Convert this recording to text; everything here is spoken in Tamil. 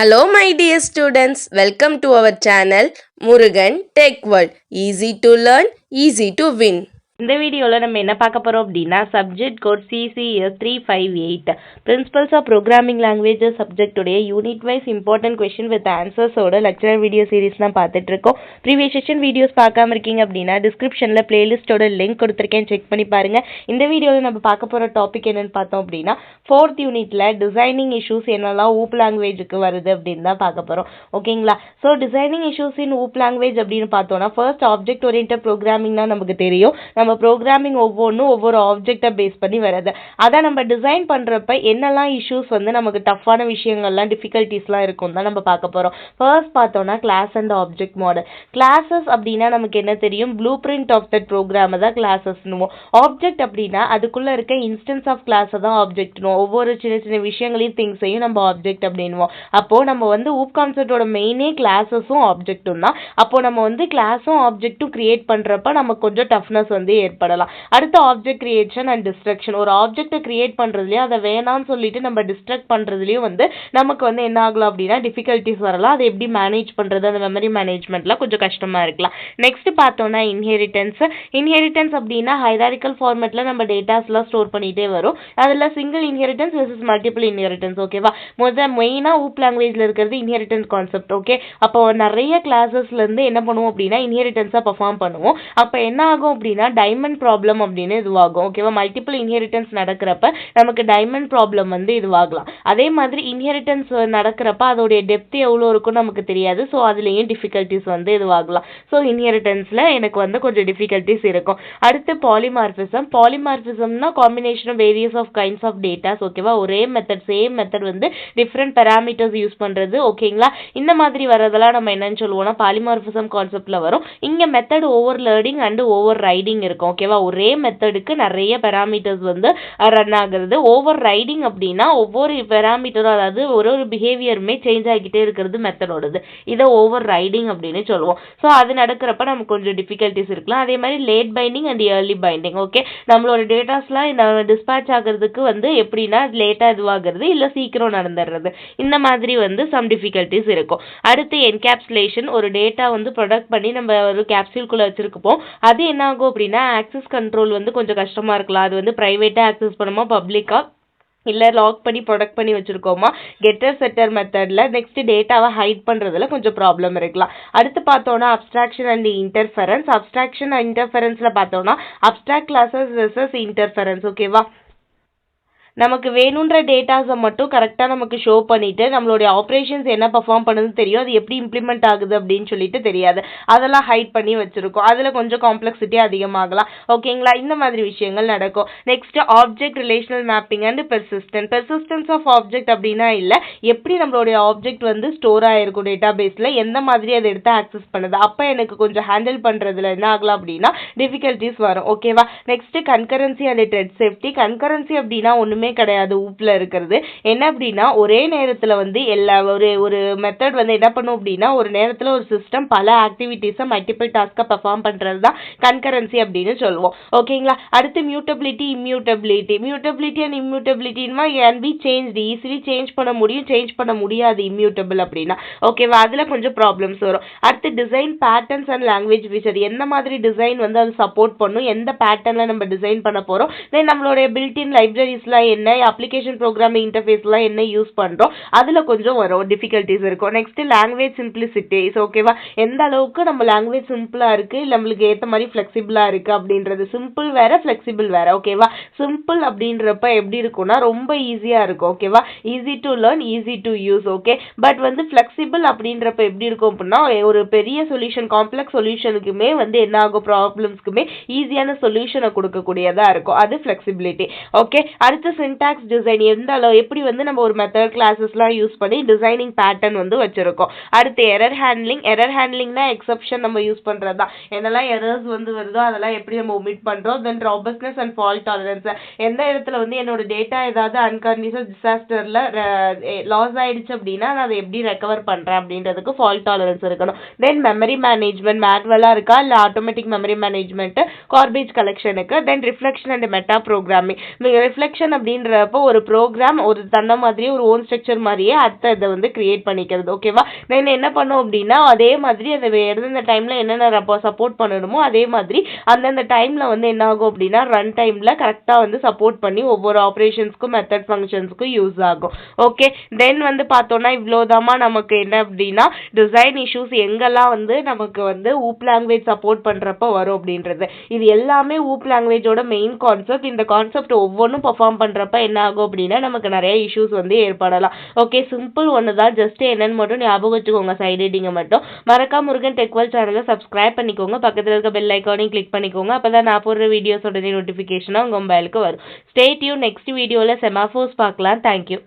Hello my dear students, welcome to our channel Murugan Tech World. Easy to learn, easy to win. இந்த வீடியோவில் நம்ம என்ன பார்க்க போகிறோம் அப்படின்னா subject code CCS 358 principles of programming languages சப்ஜெக்டுடைய unit wise important question with ஆன்சர்ஸோட லெக்சர் வீடியோ சீரிஸ் தான் பார்த்துட்டு இருக்கோம். ப்ரீவியஸ் செஷன் வீடியோஸ் பார்க்காம இருக்கீங்க அப்படின்னா டிஸ்கிரிப்ஷனில் பிளேலிஸ்ட்டோட லிங்க் கொடுத்துருக்கேன், செக் பண்ணி பாருங்கள். இந்த வீடியோவில் நம்ம பார்க்க போகிற டாபிக் என்னென்னு பார்த்தோம் அப்படின்னா 4th யூனிட்டில் டிசைனிங் இஷ்யூஸ் என்னெல்லாம் ஊப் லாங்குவேஜுக்கு வருது அப்படின்னு தான் பார்க்க போகிறோம். ஓகேங்களா? ஸோ டிசைனிங் இஷ்யூஸ் இன் ஊப் லாங்குவேஜ் அப்படின்னு பார்த்தோம்னா ஃபர்ஸ்ட் ஆப்ஜெக்ட் ஓரியன்டட் ப்ரோக்ராமிங்னா நமக்கு தெரியும். நம்ம ப்ரோக்ராமிங் ஒவ்வொன்றும் ஒவ்வொரு ஆப்ஜெக்டை பேஸ் பண்ணி வருது. அதை நம்ம டிசைன் பண்ணுறப்ப என்னெல்லாம் இஷ்யூஸ் வந்து நமக்கு டஃப்பான விஷயங்கள்லாம் டிஃபிகல்ட்டிஸ்லாம் இருக்கும் தான் நம்ம பார்க்க போகிறோம். ஃபர்ஸ்ட் பார்த்தோம்னா class and object model. Classes அப்படின்னா நமக்கு என்ன தெரியும், ப்ளூ பிரிண்ட் ஆஃப் தட் ப்ரோக்ராமை தான் கிளாஸஸ்னுவோம். ஆப்ஜெக்ட் அப்படின்னா அதுக்குள்ளே இருக்க இன்ஸ்டன்ஸ் ஆஃப் கிளாஸை தான் ஆப்ஜெக்ட்னுவோம். ஒவ்வொரு சின்ன சின்ன விஷயங்களையும் திங்ஸையும் நம்ம ஆப்ஜெக்ட் அப்படின்வோம். அப்போது நம்ம வந்து ஊப் கான்செப்டோட மெயினே கிளாஸஸும் ஆப்ஜெக்ட்டும் தான். அப்போது நம்ம வந்து கிளாஸும் ஆப்ஜெக்ட்டும் கிரியேட் பண்ணுறப்ப நமக்கு கொஞ்சம் டஃப்னஸ் வந்து ஏற்படலாம். அடுத்து ஆப்ஜெக்ட் கிரியேஷன் அண்ட் டிஸ்ட்ரக்ஷன். ஒரு ஆப்ஜெக்ட்டை கிரியேட் பண்ணுறதுலையும் அதை வேணாம்னு சொல்லிட்டு நம்ம டிஸ்ட்ரக்ட் பண்ணுறதுலையும் வந்து நமக்கு வந்து என்ன ஆகலாம் அப்படின்னா டிஃபிகல்ட்டிஸ் வரலாம். அதை எப்படி மேனேஜ் பண்ணுறது, அந்த மெமரி மேனேஜ்மெண்ட்லாம் கொஞ்சம் கஷ்டமாக இருக்கலாம். நெக்ஸ்ட் பார்த்தோம்னா இன்ஹெரிட்டன்ஸ். இன்ஹெரிட்டன்ஸ் அப்படின்னா ஹைராரிக்கல் ஃபார்மேட்டில் நம்ம டேட்டாஸ்லாம் ஸ்டோர் பண்ணிகிட்டே வரும். அதில் single inheritance versus multiple inheritance. ஓகேவா? மெயினாக ஊப் லாங்குவேஜில் இருக்கிறது இன்ஹெரிட்டன்ஸ் கான்செப்ட். ஓகே, அப்போ நிறைய கிளாஸஸ்லேருந்து என்ன பண்ணுவோம் அப்படின்னா இன்ஹெரிட்டன்ஸாக பர்ஃபார்ம் பண்ணுவோம். அப்போ என்ன ஆகும் அப்படின்னா டைமண்ட் ப்ராப்ளம் அப்படின்னு இதுவாகும். ஓகேவா? மல்டிபிள் இன்ஹெரிட்டன்ஸ் நடக்கிறப்ப நமக்கு டைமண்ட் ப்ராப்ளம் வந்து இதுவாகலாம். அதே மாதிரி இன்ஹெரிட்டன்ஸ் நடக்கிறப்ப அதோடைய டெப்த் எவ்வளோ இருக்குன்னு நமக்கு தெரியாது. ஸோ அதுலேயும் டிஃபிகல்ட்டிஸ் வந்து இதுவாகலாம். ஸோ இன்ஹெரிட்டன்ஸில் எனக்கு வந்து கொஞ்சம் டிஃபிகல்ட்டிஸ் இருக்கும். அடுத்து பாலிமார்பிசம். பாலிமார்பிசம்னா combination of various of kinds of datas. ஓகேவா? ஒரே மெத்தட், சேம் மெத்தட் வந்து டிஃப்ரெண்ட் பேராமீட்டர்ஸ் யூஸ் பண்ணுறது. ஓகேங்களா? இந்த மாதிரி வரதெல்லாம் நம்ம என்னன்னு சொல்லுவோம்னா பாலிமார்பிசம் கான்செப்டில் வரும். இங்கே method over learning and over riding இருக்கும். ஓகேவா? ஒரே மெத்தடுக்கு நிறைய பேராமீட்டர்ஸ் வந்து ரன் ஆகுறது. ஓவர் ரைடிங் அப்படின்னா ஒவ்வொரு பேராமீட்டரும், அதாவது ஒரு பிஹேவியருமே சேஞ்ச் ஆகிக்கிட்டே இருக்கிறது மெத்தடோடது. இதை ஓவர் ரைடிங் அப்படின்னு சொல்லுவோம். ஸோ அது நடக்கிறப்ப நமக்கு கொஞ்சம் டிஃபிகல்ட்டிஸ் இருக்கலாம். அதே மாதிரி late binding and early binding. Okay, நம்மளோட டேட்டாஸ்லாம் டிஸ்பேச் ஆகிறதுக்கு வந்து எப்படின்னா லேட்டாக இதுவாகிறது இல்லை சீக்கிரம் நடந்துடுறது. இந்த மாதிரி வந்து சம் டிஃபிகல்ட்டிஸ் இருக்கும். அடுத்து என்கேப்சுலேஷன். ஒரு டேட்டா வந்து ப்ரொடக்ட் பண்ணி நம்ம ஒரு கேப்சூல்குள்ளே வச்சிருக்கப்போம். அது என்ன ஆகும் அப்படின்னா ஆக்சஸ் கண்ட்ரோல் வந்து கொஞ்சம் கஷ்டமாக இருக்கலாம். அது வந்து ப்ரைவேட்டாக ஆக்சஸ் பண்ணுமா, பப்ளிக்காக இல்லை லாக் பண்ணி ப்ரொடக்ட் பண்ணி வச்சுருக்கோமா, கெட்டர் செட்டர் மெத்தடில் நெக்ஸ்ட் டேட்டாவை ஹைட் பண்ணுறதுல கொஞ்சம் ப்ராப்ளம் இருக்கலாம். அடுத்து பார்த்தோன்னா abstraction and interference. Abstraction and இன்டர்ஃபரன்ஸில் பார்த்தோன்னா அப்ஸ்ட்ராக்ட் கிளாஸஸ் வெர்சஸ் இன்டர்ஃபரன்ஸ். ஓகேவா? நமக்கு வேணுன்ற டேட்டாஸை மட்டும் கரெக்டாக நமக்கு ஷோ பண்ணிவிட்டு நம்மளுடைய ஆப்ரேஷன்ஸ் என்ன பர்ஃபார்ம் பண்ணுதுன்னு தெரியும், அது எப்படி இம்ப்ளிமெண்ட் ஆகுது அப்படின்னு சொல்லிட்டு தெரியாது. அதெல்லாம் ஹைட் பண்ணி வச்சுருக்கோம். அதில் கொஞ்சம் காம்ப்ளெக்சிட்டி அதிகமாகலாம். ஓகேங்களா? இந்த மாதிரி விஷயங்கள் நடக்கும். Next object relational mapping and persistence. Persistence of object அப்படின்னா இல்லை, எப்படி நம்மளுடைய ஆப்ஜெக்ட் வந்து ஸ்டோர் ஆகிருக்கும் டேட்டா பேஸில், எந்த மாதிரி அதை எடுத்து ஆக்சஸ் பண்ணுது. அப்போ எனக்கு கொஞ்சம் ஹேண்டில் பண்ணுறதுல என்ன ஆகலாம் அப்படின்னா டிஃபிகல்ட்டிஸ் வரும். ஓகேவா? Next concurrency and thread safety. Concurrency அப்படின்னா ஒன்றுமே கிடையாது. ஊப்ல இருக்கிறது என்ன அப்படின்னா ஒரே நேரத்தில் வந்து எல்லா ஒரு மெத்தட் வந்து என்ன பண்ணும் அப்படின்னா ஒரு நேரத்தில் ஒரு சிஸ்டம் பல ஆக்டிவிட்டீஸை மல்டிபிள் டாஸ்கை பெர்ஃபார்ம் பண்ணுறது தான் கன்கரன்சி அப்படின்னு சொல்லுவோம். ஓகேங்களா? அடுத்து மியூட்டபிலிட்டி, இம்யூட்டபிலிட்டி. மியூட்டபிலிட்டி அண்ட் இம்யூட்டபிலிட்டின்னா can be change, easily change பண்ண முடியும், சேஞ்ச் பண்ண முடியாது இம்யூட்டபிள் அப்படின்னா. ஓகேவா? அதில் கொஞ்சம் ப்ராப்ளம்ஸ் வரும். அடுத்து design patterns and language feature. எந்த மாதிரி டிசைன் வந்து அது சப்போர்ட் பண்ணும், எந்த பேட்டர்னில் நம்ம டிசைன் பண்ண போகிறோம், தென் நம்மளுடைய பில்டின் லைப்ரரிஸ்லாம் என்ன, அப்ளிகேஷன் ப்ரோக்ராமிங் இன்டர்ஃபேஸ்லாம் என்ன யூஸ் பண்ணுறோம், அதில் கொஞ்சம் வரும் டிஃபிகல்ட்டிஸ் இருக்கும். Next language simplicities. ஓகேவா? எந்த அளவுக்கு நம்ம லாங்குவேஜ் சிம்பிளாக இருக்குது, நம்மளுக்கு ஏற்ற மாதிரி ஃப்ளெக்சிபிளாக இருக்குது அப்படின்றது. சிம்பிள் வேறு, ஃப்ளெக்சிபிள் வேறு. ஓகேவா? சிம்பிள் அப்படின்றப்ப எப்படி இருக்கும்னா ரொம்ப ஈஸியாக இருக்கும். ஓகேவா? Easy to learn, easy to use. Okay, but வந்து ஃப்ளெக்சிபிள் அப்படின்றப்ப எப்படி இருக்கும் அப்படின்னா ஒரு பெரிய சொல்யூஷன், காம்ப்ளெக்ஸ் சொல்யூஷனுக்குமே வந்து என்ன ஆகும், ப்ராப்ளம்ஸ்க்குமே ஈஸியான சொல்யூஷனை கொடுக்கக்கூடியதாக இருக்கும். அது ஃப்ளெக்சிபிலிட்டி. ஓகே, அடுத்து சின்டாக்ஸ் டிசைன். எந்த அளவு எப்படி வந்து நம்ம ஒரு மெத்தட் கிளாஸஸ்லாம் யூஸ் பண்ணி டிசைனிங் பேட்டர்ன் வந்து வச்சிருக்கோம். அடுத்து எரர் ஹேண்ட்லிங். எரர் ஹேண்ட்லிங்னா எக்ஸப்ஷன் நம்ம யூஸ் பண்ணுறது தான். என்னெல்லாம் எரர்ஸ் வந்து வருதோ அதெல்லாம் எப்படி நம்ம ஒமிட் பண்ணுறோம். தென் ராபஸ்ட்னஸ் அண்ட் ஃபால்ட் டாலரன்ஸ். எந்த இடத்துல வந்து என்னோட டேட்டா ஏதாவது அன்கண்டிஷனல் டிசாஸ்டரில் லாஸ் ஆயிடுச்சு அப்படின்னா நான் அதை எப்படி ரெக்கவர் பண்ணுறேன் அப்படின்றதுக்கு ஃபால்ட் டாலரன்ஸ் இருக்கணும். தென் மெமரி மேனேஜ்மெண்ட் மேனுவலாக இருக்கா இல்லை ஆட்டோமேட்டிக் மெமரி மேனேஜ்மெண்ட் கார்பேஜ் கலெக்ஷனுக்கு. Then reflection and meta programming. Reflection அப்படின்றப்போ ஒரு ப்ரோக்ராம் ஒரு தன்னை மாதிரியே ஒரு ஓன் ஸ்ட்ரக்சர் மாதிரியே அடுத்த இதை வந்து கிரியேட் பண்ணிக்கிறது. ஓகேவா? நான் என்ன பண்ணோம் அப்படின்னா அதே மாதிரி அந்த எந்தெந்த டைம்ல என்னென்ன சப்போர்ட் பண்ணணுமோ அதே மாதிரி அந்தந்த டைம்ல வந்து என்ன ஆகும் அப்படின்னா ரன் டைம்ல கரெக்டா வந்து சப்போர்ட் பண்ணி ஒவ்வொரு ஆப்ரேஷன்ஸ்க்கும் மெத்தட் ஃபங்க்ஷன்ஸ்க்கும் யூஸ் ஆகும். ஓகே, தென் வந்து பார்த்தோம்னா இவ்வளோதாமா நமக்கு என்ன அப்படின்னா டிசைன் இஷ்யூஸ் எங்கெல்லாம் வந்து நமக்கு வந்து ஊப் லாங்குவேஜ் சப்போர்ட் பண்றப்ப வரும் அப்படின்றது. இது எல்லாமே ஊப் லாங்குவேஜோட மெயின் கான்செப்ட். இந்த கான்செப்ட் ஒவ்வொன்றும் பெர்ஃபார்ம் பண்றப்ப என்ன ஆகும் அப்படின்னா நமக்கு நிறைய இஷ்யூஸ் வந்து ஏற்படலாம். ஓகே, சிம்பிள் ஒன்று தான். ஜஸ்ட் என்னன்னு மட்டும் ஞாபகம் வச்சுக்கோங்க, சைட் ஹெட்டிங்கை மட்டும். மறக்காம முருகன் டெக்வல் சேனலை சப்ஸ்கிரைப் பண்ணிக்கோங்க, பக்கத்தில் இருக்க பெல் ஐக்கானையும் கிளிக் பண்ணிக்கோங்க. அப்பதான் நான் போடுற வீடியோஸோட நோட்டிஃபிகேஷனாக உங்கள் மொபைலுக்கு வரும். Stay tune. நெக்ஸ்ட் வீடியோவில் செமாஃபோர்ஸ் பார்க்கலாம். தேங்க்யூ.